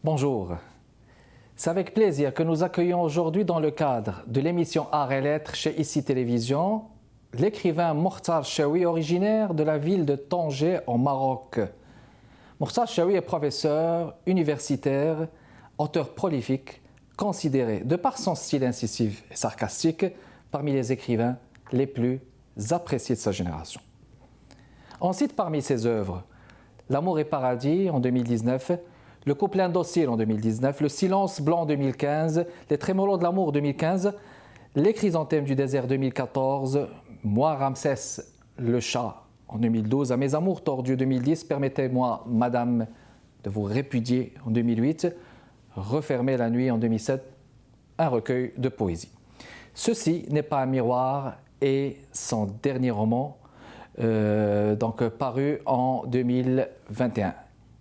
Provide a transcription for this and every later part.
Bonjour. C'est avec plaisir que nous accueillons aujourd'hui dans le cadre de l'émission Art et Lettres chez ICI Télévision l'écrivain Mokhtar Chaoui, originaire de la ville de Tanger en Maroc. Mokhtar Chaoui est professeur universitaire, auteur prolifique, considéré, de par son style incisif et sarcastique, parmi les écrivains les plus appréciés de sa génération. On cite parmi ses œuvres L'amour et paradis en 2019, Le couple indocile en 2019, Le silence blanc en 2015, Les trémolos de l'amour 2015, Les chrysanthèmes du désert 2014, Moi Ramsès le chat en 2012, À mes amours tordus 2010, Permettez-moi madame de vous répudier en 2008, Refermer la nuit en 2007, un recueil de poésie. Ceci n'est pas un miroir et son dernier roman, paru en 2021.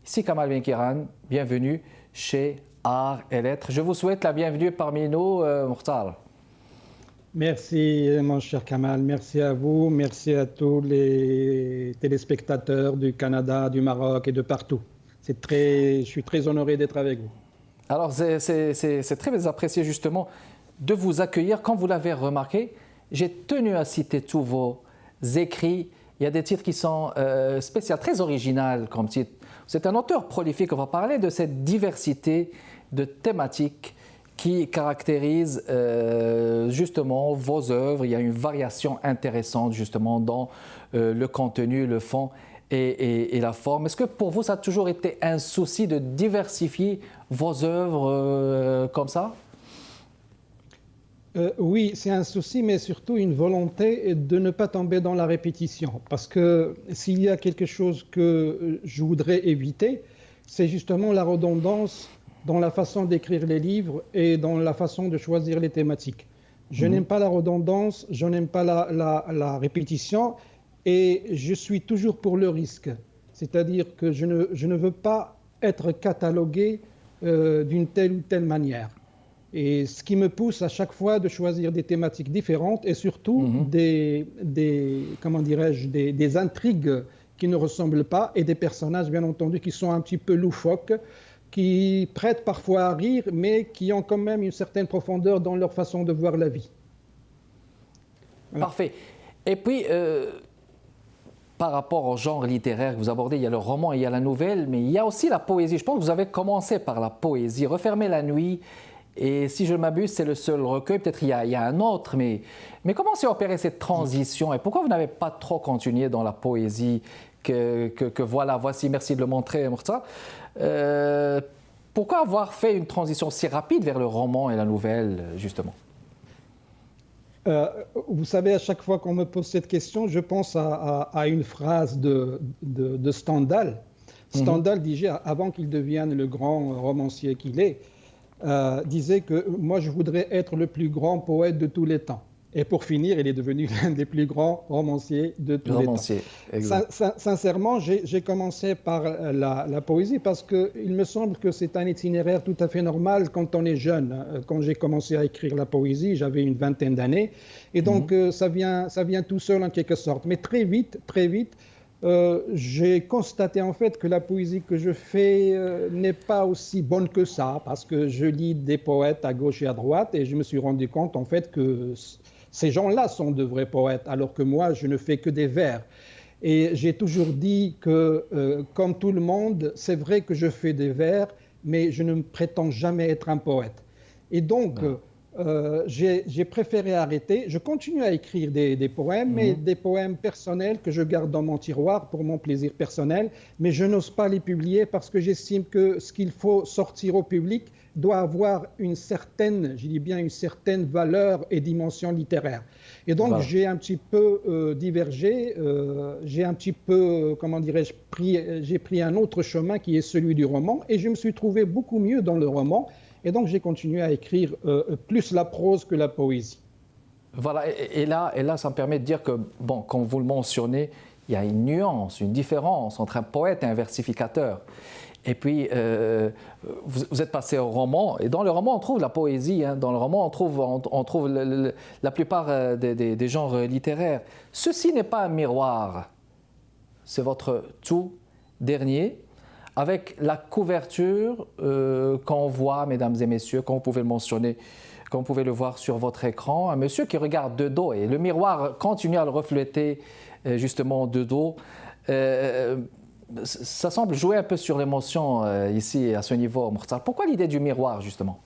Ici Kamal Benkiran, bienvenue chez Art et Lettres. Je vous souhaite la bienvenue parmi nous, Mokhtar. Merci mon cher Kamal, merci à vous, merci à tous les téléspectateurs du Canada, du Maroc et de partout. Je suis très honoré d'être avec vous. Alors c'est très apprécié justement de vous accueillir. Comme vous l'avez remarqué, j'ai tenu à citer tous vos écrits. Il y a des titres qui sont spéciaux, très originaux comme titre. C'est un auteur prolifique. On va parler de cette diversité de thématiques qui caractérise justement vos œuvres. Il y a une variation intéressante justement dans le contenu, le fond et la forme. Est-ce que pour vous, ça a toujours été un souci de diversifier vos œuvres comme ça ? Oui, c'est un souci, mais surtout une volonté de ne pas tomber dans la répétition. Parce que s'il y a quelque chose que je voudrais éviter, c'est justement la redondance dans la façon d'écrire les livres et dans la façon de choisir les thématiques. Je n'aime pas la redondance, je n'aime pas la répétition et je suis toujours pour le risque. C'est-à-dire que je ne veux pas être catalogué d'une telle ou telle manière. Et ce qui me pousse à chaque fois de choisir des thématiques différentes et surtout des intrigues qui ne ressemblent pas et des personnages bien entendu qui sont un petit peu loufoques, qui prêtent parfois à rire, mais qui ont quand même une certaine profondeur dans leur façon de voir la vie. Voilà. Parfait. Et puis, par rapport au genre littéraire que vous abordez, il y a le roman, il y a la nouvelle, mais il y a aussi la poésie. Je pense que vous avez commencé par la poésie, Refermer la nuit, et si je ne m'abuse, c'est le seul recueil. Peut-être il y a un autre, mais comment s'est opérée cette transition et pourquoi vous n'avez pas trop continué dans la poésie voici, merci de le montrer, Mokhtar. Pourquoi avoir fait une transition si rapide vers le roman et la nouvelle, justement ? Vous savez, à chaque fois qu'on me pose cette question, je pense à une phrase de Stendhal. Stendhal disait, avant qu'il devienne le grand romancier qu'il est, disait que moi, je voudrais être le plus grand poète de tous les temps. Et pour finir, il est devenu l'un des plus grands romanciers de tous les temps. Sincèrement, j'ai commencé par la poésie parce qu'il me semble que c'est un itinéraire tout à fait normal quand on est jeune. Quand j'ai commencé à écrire la poésie, j'avais une vingtaine d'années. Et donc, ça vient tout seul en quelque sorte. Mais très vite, j'ai constaté en fait que la poésie que je fais n'est pas aussi bonne que ça parce que je lis des poètes à gauche et à droite et je me suis rendu compte en fait que ces gens-là sont de vrais poètes, alors que moi, je ne fais que des vers. Et j'ai toujours dit que, comme tout le monde, c'est vrai que je fais des vers, mais je ne prétends jamais être un poète. Et donc, j'ai préféré arrêter. Je continue à écrire des poèmes, mais des poèmes personnels que je garde dans mon tiroir pour mon plaisir personnel, mais je n'ose pas les publier parce que j'estime que ce qu'il faut sortir au public doit avoir une certaine, je dis bien une certaine valeur et dimension littéraire. Et donc j'ai un petit peu divergé, j'ai un petit peu, j'ai pris un autre chemin qui est celui du roman et je me suis trouvé beaucoup mieux dans le roman et donc j'ai continué à écrire plus la prose que la poésie. Voilà, et là, ça me permet de dire que, bon, comme vous le mentionnez, il y a une nuance, une différence entre un poète et un versificateur. Et puis, vous êtes passé au roman, et dans le roman, on trouve la poésie. Hein. Dans le roman, on trouve la plupart des genres littéraires. Ceci n'est pas un miroir, c'est votre tout dernier. avec la couverture qu'on voit, mesdames et messieurs, comme vous pouvez le mentionner, comme vous pouvez le voir sur votre écran, un monsieur qui regarde de dos et le miroir continue à le refléter justement de dos. Ça semble jouer un peu sur l'émotion ici à ce niveau, Mokhtar. Pourquoi l'idée du miroir justement?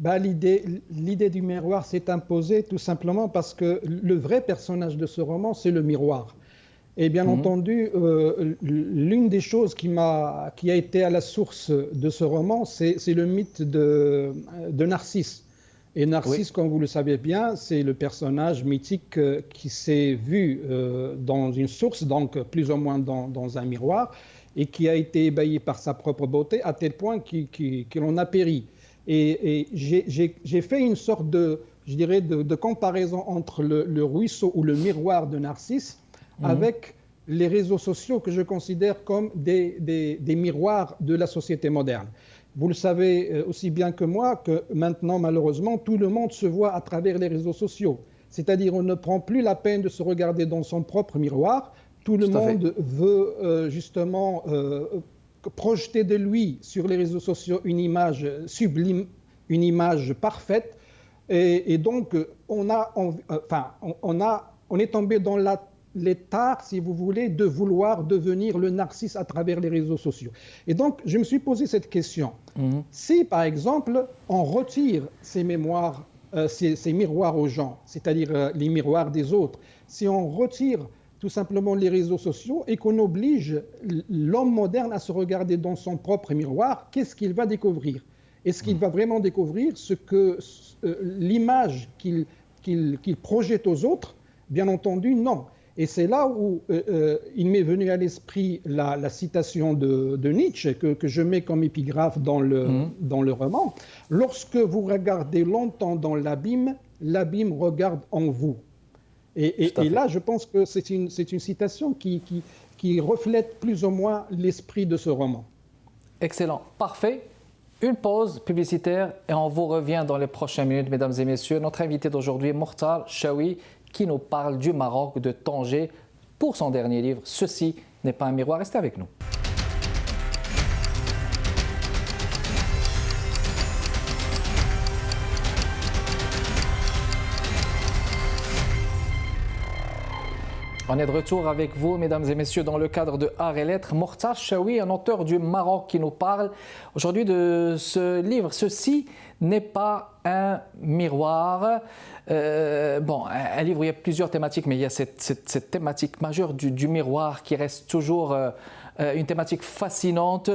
L'idée du miroir s'est imposée tout simplement parce que le vrai personnage de ce roman, c'est le miroir. Et bien entendu, l'une des choses qui a été à la source de ce roman, c'est le mythe de Narcisse. Et Narcisse, comme vous le savez bien, c'est le personnage mythique qui s'est vu dans une source, donc plus ou moins dans un miroir, et qui a été ébahi par sa propre beauté à tel point qu'il en a péri. Et j'ai fait une sorte de comparaison entre le ruisseau ou le miroir de Narcisse avec les réseaux sociaux que je considère comme des miroirs de la société moderne. Vous le savez aussi bien que moi que maintenant, malheureusement, tout le monde se voit à travers les réseaux sociaux. C'est-à-dire on ne prend plus la peine de se regarder dans son propre miroir. Tout le monde veut justement projeter de lui sur les réseaux sociaux une image sublime, une image parfaite. Et donc, on est tombé dans l'état, si vous voulez, de vouloir devenir le narcisse à travers les réseaux sociaux. Et donc, je me suis posé cette question. Si, par exemple, on retire ces miroirs aux gens, c'est-à-dire les miroirs des autres, si on retire tout simplement les réseaux sociaux et qu'on oblige l'homme moderne à se regarder dans son propre miroir, qu'est-ce qu'il va découvrir? Est-ce qu'il va vraiment découvrir l'image qu'il projette aux autres? Bien entendu, non. Et c'est là où il m'est venu à l'esprit la citation de Nietzsche que je mets comme épigraphe dans le roman. Lorsque vous regardez longtemps dans l'abîme, l'abîme regarde en vous. Et là, je pense que c'est une citation qui reflète plus ou moins l'esprit de ce roman. Excellent, parfait. Une pause publicitaire et on vous revient dans les prochaines minutes, mesdames et messieurs. Notre invité d'aujourd'hui, Mokhtar Chaoui, qui nous parle du Maroc, de Tanger, pour son dernier livre. Ceci n'est pas un miroir. Restez avec nous. On est de retour avec vous, mesdames et messieurs, dans le cadre de Art et Lettres. Mokhtar Chaoui, un auteur du Maroc qui nous parle aujourd'hui de ce livre. Ceci n'est pas un miroir. Un livre où il y a plusieurs thématiques, mais il y a cette thématique majeure du miroir qui reste toujours une thématique fascinante.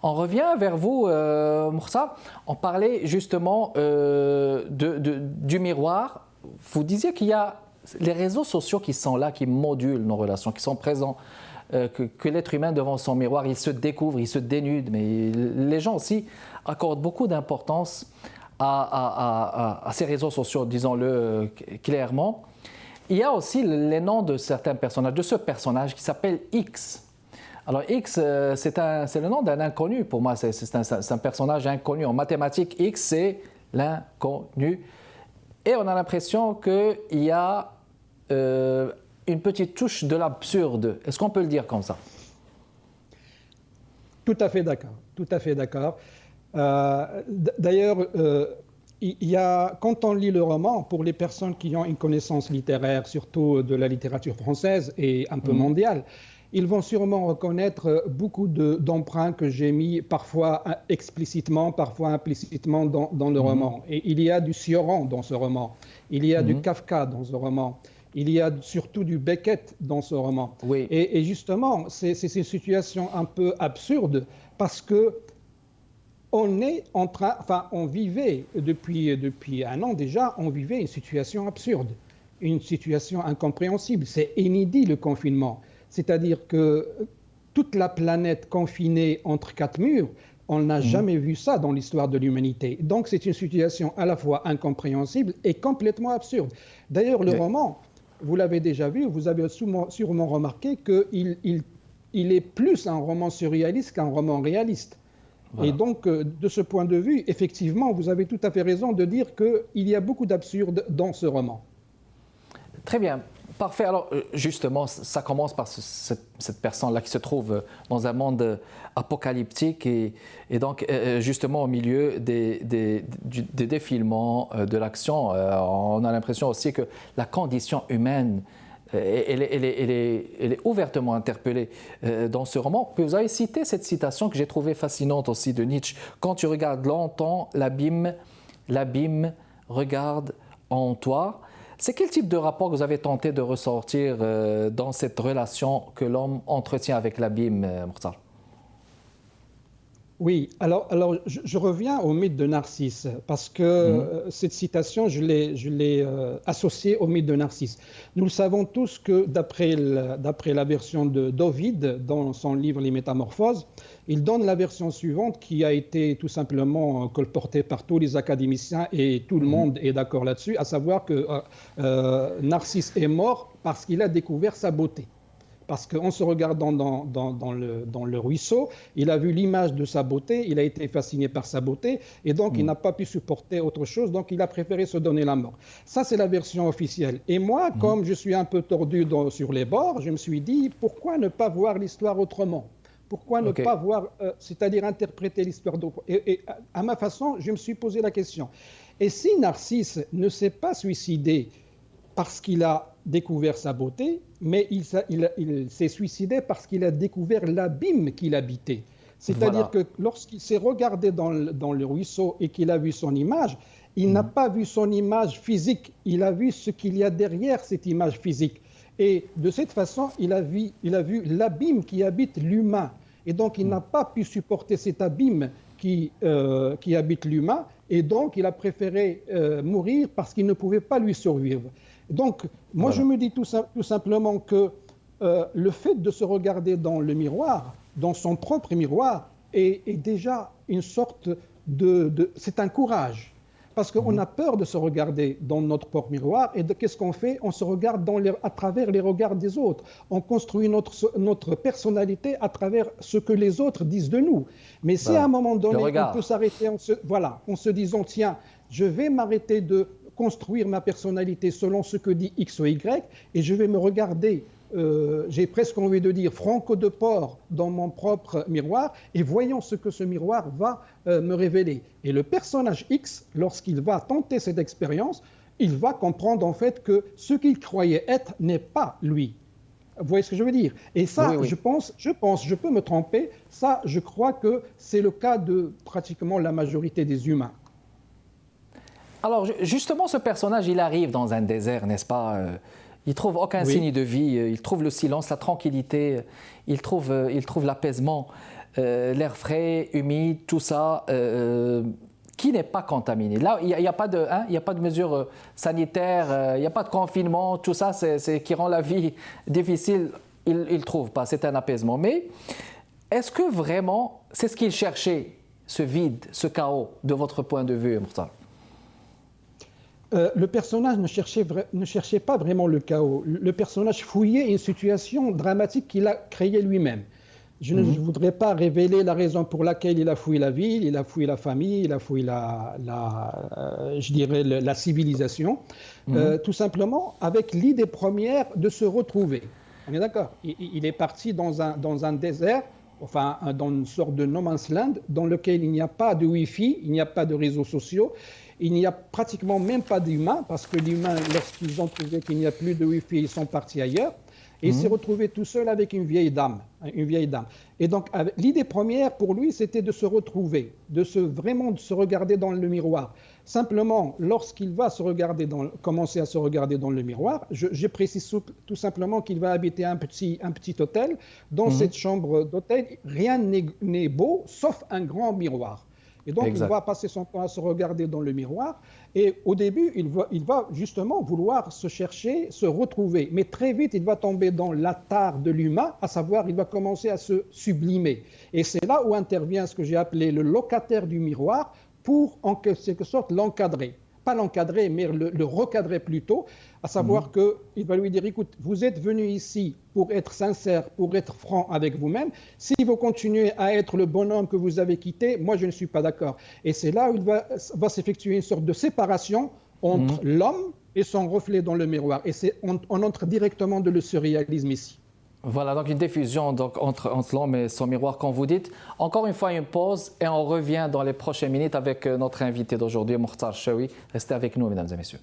On revient vers vous, Mokhtar. On parlait justement du miroir. Vous disiez qu'il y a les réseaux sociaux qui sont là, qui modulent nos relations, qui sont présents, que l'être humain devant son miroir, il se découvre, il se dénude, mais les gens aussi accordent beaucoup d'importance à ces réseaux sociaux, disons-le clairement. Il y a aussi les noms de certains personnages, de ce personnage qui s'appelle X. Alors X, c'est le nom d'un inconnu pour moi, c'est un personnage inconnu. En mathématiques, X, c'est l'inconnu. Et on a l'impression qu'il y a une petite touche de l'absurde. Est-ce qu'on peut le dire comme ça? Tout à fait d'accord, tout à fait d'accord. D'ailleurs, quand on lit le roman, pour les personnes qui ont une connaissance littéraire, surtout de la littérature française et un peu mondiale, ils vont sûrement reconnaître beaucoup d'emprunts que j'ai mis, parfois explicitement, parfois implicitement dans le roman. Et il y a du Cioran dans ce roman, il y a du Kafka dans ce roman, il y a surtout du Beckett dans ce roman. Oui. Et justement, c'est une situation un peu absurde parce que on vivait depuis un an déjà, on vivait une situation absurde, une situation incompréhensible. C'est inédit le confinement. C'est-à-dire que toute la planète confinée entre quatre murs, on n'a jamais vu ça dans l'histoire de l'humanité. Donc c'est une situation à la fois incompréhensible et complètement absurde. D'ailleurs, le roman, vous l'avez déjà vu, vous avez sûrement remarqué qu'il est plus un roman surréaliste qu'un roman réaliste. Voilà. Et donc, de ce point de vue, effectivement, vous avez tout à fait raison de dire qu'il y a beaucoup d'absurde dans ce roman. Très bien. Parfait. Alors, justement, ça commence par cette personne-là qui se trouve dans un monde apocalyptique et donc, justement, au milieu des défilements de l'action. On a l'impression aussi que la condition humaine, elle est ouvertement interpellée dans ce roman. Puis vous avez cité cette citation que j'ai trouvée fascinante aussi de Nietzsche. Quand tu regardes longtemps, l'abîme regarde en toi. C'est quel type de rapport que vous avez tenté de ressortir dans cette relation que l'homme entretient avec l'abîme, Mokhtar? Oui, alors je reviens au mythe de Narcisse, parce que cette citation, je l'ai associée au mythe de Narcisse. Nous le savons tous que d'après la version d'Ovide, dans son livre Les Métamorphoses, il donne la version suivante qui a été tout simplement colportée par tous les académiciens et tout le monde est d'accord là-dessus, à savoir que Narcisse est mort parce qu'il a découvert sa beauté. Parce qu'en se regardant dans le ruisseau, il a vu l'image de sa beauté, il a été fasciné par sa beauté, et donc il n'a pas pu supporter autre chose, donc il a préféré se donner la mort. Ça, c'est la version officielle. Et moi, comme je suis un peu tordu sur les bords, je me suis dit, pourquoi ne pas voir l'histoire autrement ? Pourquoi ne pas voir, c'est-à-dire interpréter l'histoire autrement ? Et à ma façon, je me suis posé la question. Et si Narcisse ne s'est pas suicidé parce qu'il a découvert sa beauté, mais il s'est suicidé parce qu'il a découvert l'abîme qu'il habitait. C'est-à-dire que lorsqu'il s'est regardé dans le ruisseau et qu'il a vu son image, il n'a pas vu son image physique, il a vu ce qu'il y a derrière cette image physique. Et de cette façon, il a vu l'abîme qui habite l'humain. Et donc, il n'a pas pu supporter cet abîme qui habite l'humain, et donc il a préféré mourir parce qu'il ne pouvait pas lui survivre. Donc, moi, je me dis tout simplement que le fait de se regarder dans le miroir, dans son propre miroir, est déjà une sorte c'est un courage. Parce qu'on a peur de se regarder dans notre propre miroir, et qu'est-ce qu'on fait? On se regarde à travers les regards des autres. On construit notre personnalité à travers ce que les autres disent de nous. Mais si à un moment donné, on peut s'arrêter en se disant, tiens, je vais m'arrêter de construire ma personnalité selon ce que dit X ou Y, et je vais me regarder, j'ai presque envie de dire, franco de port dans mon propre miroir, et voyons ce que ce miroir va me révéler. Et le personnage X, lorsqu'il va tenter cette expérience, il va comprendre en fait que ce qu'il croyait être n'est pas lui. Vous voyez ce que je veux dire? Et ça, oui. Je peux me tromper, ça, je crois que c'est le cas de pratiquement la majorité des humains. Alors, justement, ce personnage, il arrive dans un désert, n'est-ce pas? Il ne trouve aucun signe de vie, il trouve le silence, la tranquillité, il trouve l'apaisement, l'air frais, humide, tout ça, qui n'est pas contaminé. Là, il n'y a pas de mesures sanitaires, il n'y a pas de confinement, tout ça, c'est qui rend la vie difficile. Il ne trouve pas, c'est un apaisement. Mais est-ce que vraiment, c'est ce qu'il cherchait, ce vide, ce chaos, de votre point de vue, Mokhtar? Le personnage ne cherchait pas vraiment le chaos. Le personnage fouillait une situation dramatique qu'il a créée lui-même. Je ne voudrais pas révéler la raison pour laquelle il a fouillé la ville, il a fouillé la famille, il a fouillé la civilisation, tout simplement avec l'idée première de se retrouver. On est d'accord? Il est parti dans un désert, enfin dans une sorte de no man's land, dans lequel il n'y a pas de Wi-Fi, il n'y a pas de réseaux sociaux. Il n'y a pratiquement même pas d'humains, parce que les humains, lorsqu'ils ont trouvé qu'il n'y a plus de Wi-Fi, ils sont partis ailleurs. Et il s'est retrouvé tout seul avec une vieille dame. Et donc, l'idée première pour lui, c'était de se retrouver, vraiment de se regarder dans le miroir. Simplement, lorsqu'il va commencer à se regarder dans le miroir, je précise tout simplement qu'il va habiter un petit hôtel. Dans cette chambre d'hôtel, rien n'est beau, sauf un grand miroir. Et donc, il va passer son temps à se regarder dans le miroir. Et au début, il va justement vouloir se chercher, se retrouver. Mais très vite, il va tomber dans l'attard de l'humain, à savoir, il va commencer à se sublimer. Et c'est là où intervient ce que j'ai appelé le locataire du miroir pour, en quelque sorte, l'encadrer. Pas l'encadrer, mais le recadrer plutôt, à savoir qu'il va lui dire, écoute, vous êtes venu ici pour être sincère, pour être franc avec vous-même. Si vous continuez à être le bonhomme que vous avez quitté, moi, je ne suis pas d'accord. Et c'est là où il va s'effectuer une sorte de séparation entre l'homme et son reflet dans le miroir. Et on entre directement dans le surréalisme ici. Voilà, donc une diffusion donc, entre l'homme et son miroir, comme vous dites. Encore une fois, une pause et on revient dans les prochaines minutes avec notre invité d'aujourd'hui, Mokhtar Chaoui. Restez avec nous, mesdames et messieurs.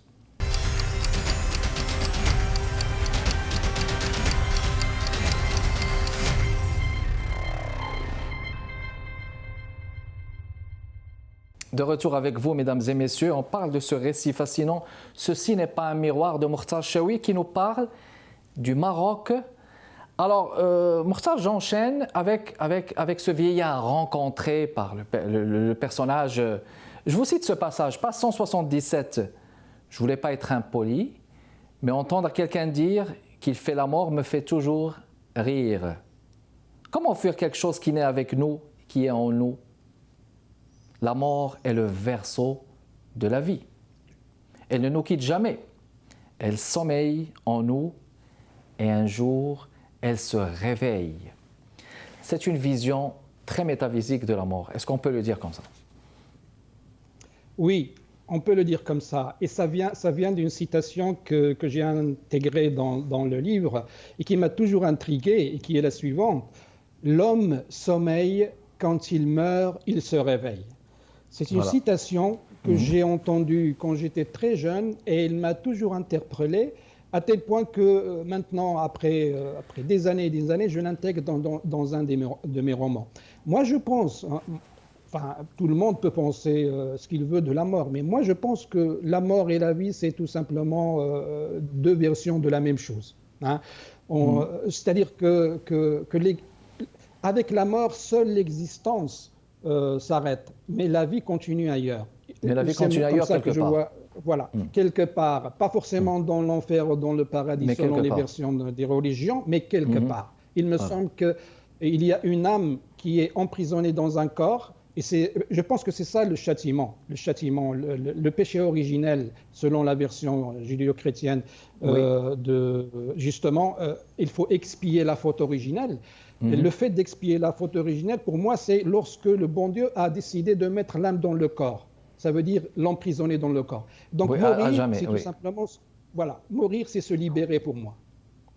De retour avec vous, mesdames et messieurs, on parle de ce récit fascinant. Ceci n'est pas un miroir de Mokhtar Chaoui qui nous parle du Maroc. Alors, Mokhtar, j'enchaîne avec ce vieillard rencontré par le personnage. Je vous cite ce passage, page 177. Je ne voulais pas être impoli, mais entendre quelqu'un dire qu'il fait la mort me fait toujours rire. Comment fuir quelque chose qui naît avec nous, qui est en nous? La mort est le verso de la vie. Elle ne nous quitte jamais. Elle sommeille en nous et un jour, elle se réveille. C'est une vision très métaphysique de la mort. Est-ce qu'on peut le dire comme ça? Oui, on peut le dire comme ça. Et ça vient d'une citation que j'ai intégrée dans le livre et qui m'a toujours intrigué et qui est la suivante. L'homme sommeille, quand il meurt, il se réveille. C'est une citation que j'ai entendue quand j'étais très jeune et elle m'a toujours interpellé, à tel point que maintenant, après des années et des années, je l'intègre dans un de mes romans. Moi, je pense, enfin, tout le monde peut penser ce qu'il veut de la mort, mais moi, je pense que la mort et la vie, c'est tout simplement deux versions de la même chose. Hein. C'est-à-dire avec la mort, seule l'existence s'arrête, mais la vie continue ailleurs. Mais la vie continue ailleurs quelque part. Voilà, quelque part, pas forcément dans l'enfer ou dans le paradis mais selon les versions des religions, mais quelque part. Il me semble qu'il y a une âme qui est emprisonnée dans un corps, et je pense que c'est ça le châtiment. Le péché originel, selon la version judéo-chrétienne, justement, il faut expier la faute originelle. Le fait d'expier la faute originelle, pour moi, c'est lorsque le bon Dieu a décidé de mettre l'âme dans le corps. Ça veut dire l'emprisonner dans le corps. Donc mourir, c'est tout simplement... Voilà, mourir, c'est se libérer pour moi.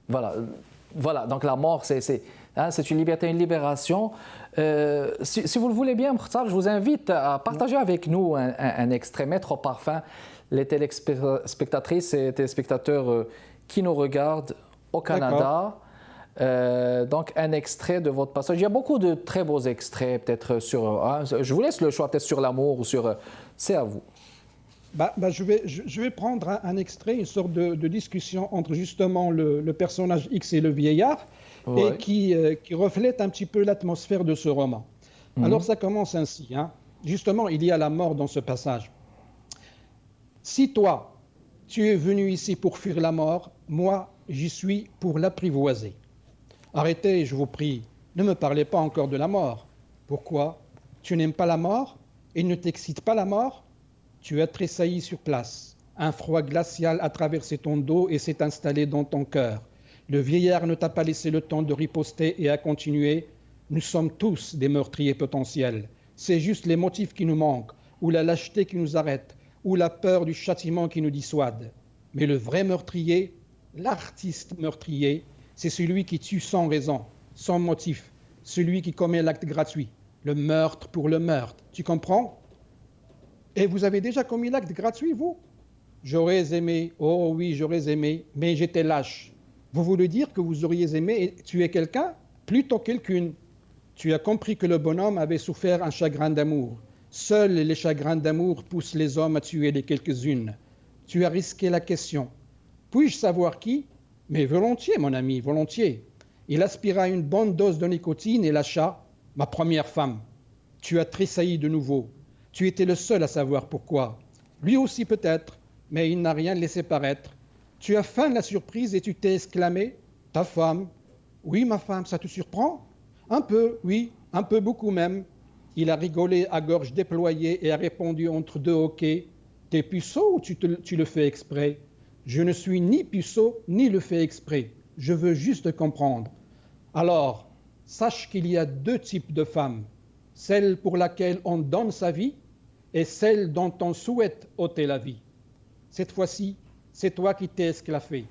Voilà. Donc la mort, c'est une liberté, une libération. Si vous le voulez bien, Mokhtar, je vous invite à partager avec nous un extrait, mettre au parfum les téléspectatrices et téléspectateurs qui nous regardent au Canada. Donc un extrait de votre passage. Il y a beaucoup de très beaux extraits, peut-être sur... je vous laisse le choix, peut-être sur l'amour ou sur... C'est à vous. Je vais prendre un extrait, une sorte de discussion entre justement le personnage X et le vieillard, et qui reflète un petit peu l'atmosphère de ce roman. Alors ça commence ainsi. Hein. Justement, il y a la mort dans ce passage. Si toi, tu es venu ici pour fuir la mort, moi, j'y suis pour l'apprivoiser. Arrêtez, je vous prie, ne me parlez pas encore de la mort. Pourquoi? Tu n'aimes pas la mort? Et ne t'excite pas la mort? Tu as tressailli sur place. Un froid glacial a traversé ton dos et s'est installé dans ton cœur. Le vieillard ne t'a pas laissé le temps de riposter et a continué. Nous sommes tous des meurtriers potentiels. C'est juste les motifs qui nous manquent, ou la lâcheté qui nous arrête, ou la peur du châtiment qui nous dissuade. Mais le vrai meurtrier, l'artiste meurtrier, c'est celui qui tue sans raison, sans motif, celui qui commet l'acte gratuit, le meurtre pour le meurtre. Tu comprends? Et vous avez déjà commis l'acte gratuit, vous? J'aurais aimé, oh oui, j'aurais aimé, mais j'étais lâche. Vous voulez dire que vous auriez aimé tuer quelqu'un? Plutôt quelqu'une. Tu as compris que le bonhomme avait souffert un chagrin d'amour. Seuls les chagrins d'amour poussent les hommes à tuer les quelques-unes. Tu as risqué la question. Puis-je savoir qui? Mais volontiers, mon ami, volontiers. Il aspira une bonne dose de nicotine et lâcha « ma première femme ». Tu as tressailli de nouveau. Tu étais le seul à savoir pourquoi. Lui aussi peut-être, mais il n'a rien laissé paraître. Tu as faim de la surprise et tu t'es exclamé « ta femme ». Oui, ma femme, ça te surprend? Un peu, oui, un peu beaucoup même. Il a rigolé à gorge déployée et a répondu entre deux hoquets « t'es puceau ou tu le fais exprès ?» Je ne suis ni puceau, ni le fais exprès. Je veux juste comprendre. Alors, sache qu'il y a deux types de femmes. Celle pour laquelle on donne sa vie et celle dont on souhaite ôter la vie. Cette fois-ci, c'est toi qui t'es esclaffé.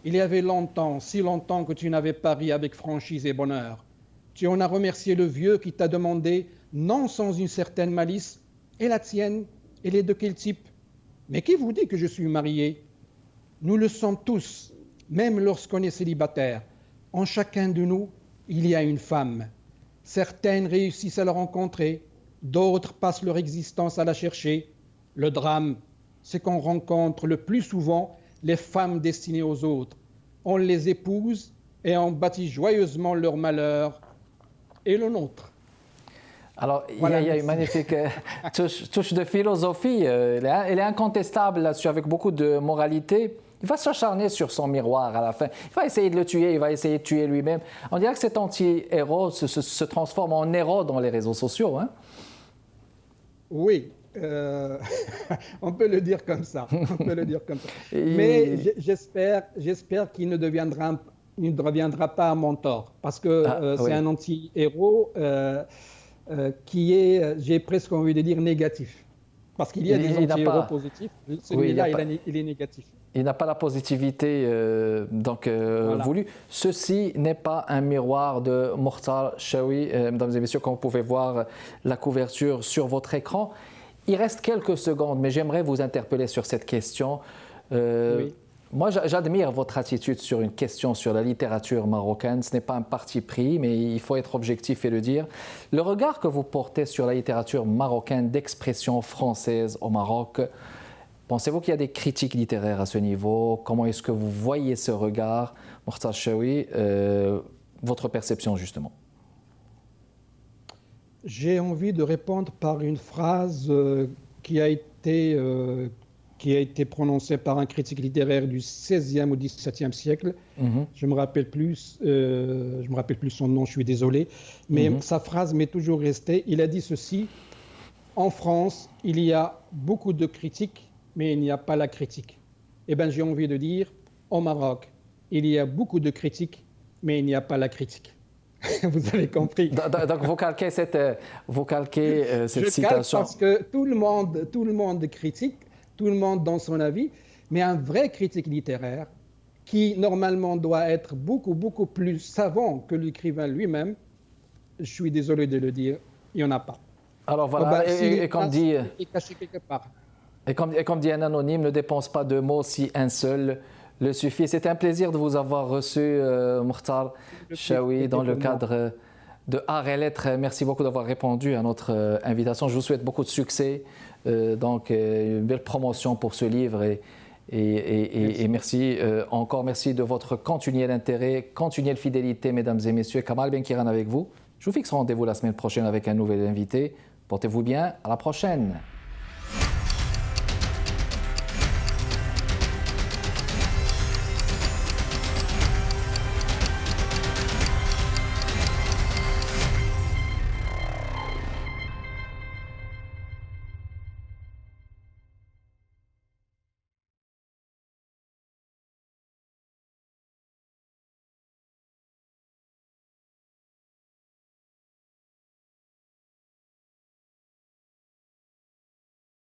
Il y avait longtemps, si longtemps que tu n'avais pas ri avec franchise et bonheur. Tu en as remercié le vieux qui t'a demandé, non sans une certaine malice, et la tienne, elle est de quel type? Mais qui vous dit que je suis marié? Nous le sommes tous, même lorsqu'on est célibataire. En chacun de nous, il y a une femme. Certaines réussissent à la rencontrer, d'autres passent leur existence à la chercher. Le drame, c'est qu'on rencontre le plus souvent les femmes destinées aux autres. On les épouse et on bâtit joyeusement leur malheur et le nôtre. Alors, Voilà, il y a merci. une magnifique touche de philosophie. Elle est incontestable là-dessus, avec beaucoup de moralité. Il va s'acharner sur son miroir à la fin. Il va essayer de le tuer, il va essayer de tuer lui-même. On dirait que cet anti-héros se transforme en héros dans les réseaux sociaux. Hein? Oui, on peut le dire comme ça. On peut le dire comme ça. Et- Mais j'espère qu'il ne reviendra pas à mon tort, parce que Ah, c'est oui. un anti-héros qui est, j'ai presque envie de dire, négatif. Parce qu'il y a des Il n'a anti-héros pas- positifs, Oui, celui-là, il n'a pas- il est négatif. Il n'a pas la positivité Voilà. voulue. Ceci n'est pas un miroir de Mokhtar Chaoui. Mesdames et messieurs, comme vous pouvez voir la couverture sur votre écran. Il reste quelques secondes, mais j'aimerais vous interpeller sur cette question. Oui. Moi, j'admire votre attitude sur une question sur la littérature marocaine. Ce n'est pas un parti pris, mais il faut être objectif et le dire. Le regard que vous portez sur la littérature marocaine d'expression française au Maroc, pensez-vous qu'il y a des critiques littéraires à ce niveau? Comment est-ce que vous voyez ce regard, Mokhtar Chaoui, votre perception justement? J'ai envie de répondre par une phrase qui a été prononcée par un critique littéraire du XVIe ou XVIIe siècle. Mhm. Je me rappelle plus son nom, je suis désolé. Mais sa phrase m'est toujours restée. Il a dit ceci: en France, il y a beaucoup de critiques, mais il n'y a pas la critique. Eh bien, j'ai envie de dire, au Maroc, il y a beaucoup de critiques, mais il n'y a pas la critique. Vous avez compris. Donc vous calquez cette Je calque citation. parce que tout le monde critique, tout le monde donne son avis, mais un vrai critique littéraire qui normalement doit être beaucoup plus savant que l'écrivain lui-même, je suis désolé de le dire, il n'y en a pas. Alors Ah voilà, ben, s'il et comme dit... il est caché quelque part. Et comme dit un anonyme, ne dépense pas de mots si un seul le suffit. C'était un plaisir de vous avoir reçu, Mokhtar Chaoui, dans le cadre de Arts et Lettres. Merci beaucoup d'avoir répondu à notre invitation. Je vous souhaite beaucoup de succès, une belle promotion pour ce livre et merci. Encore merci de votre continuel intérêt, continuelle fidélité, mesdames et messieurs. Kamal Benkiran avec vous. Je vous fixe rendez-vous la semaine prochaine avec un nouvel invité. Portez-vous bien, à la prochaine.